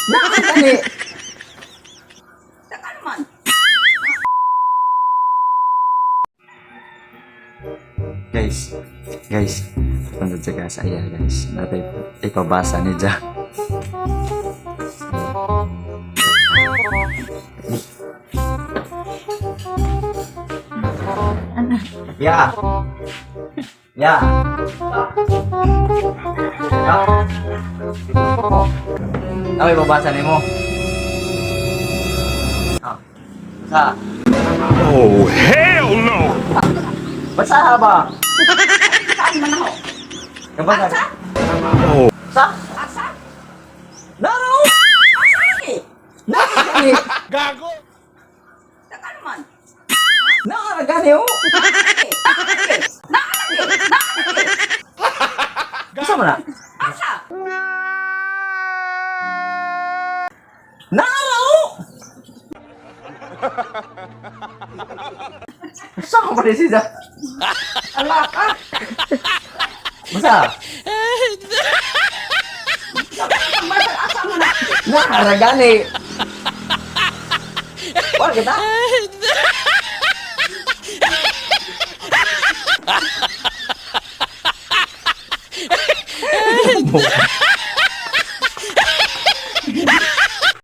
Nakakali. Saka naman. Guys, punta sa gas. Ayan guys, natin ipabasa ni Ja. Ya. Ya. Ya. Ano ipabasa ni mo? Ah. Basa. Oh, hell no! Basa ba? Saan man ako? Kabasa. Asa? Oh, Sa? Asa? Naro! Asa lagi? Nakakali. gago! Saka naman. Nakakali oh. Nakalagi. Nakalagi. Basa mo na? Asa? Naro! Basa ko pa rin siya. Ala ka. Basa. Masa asa mo na. Nakaragani. Wala kita. Bobo.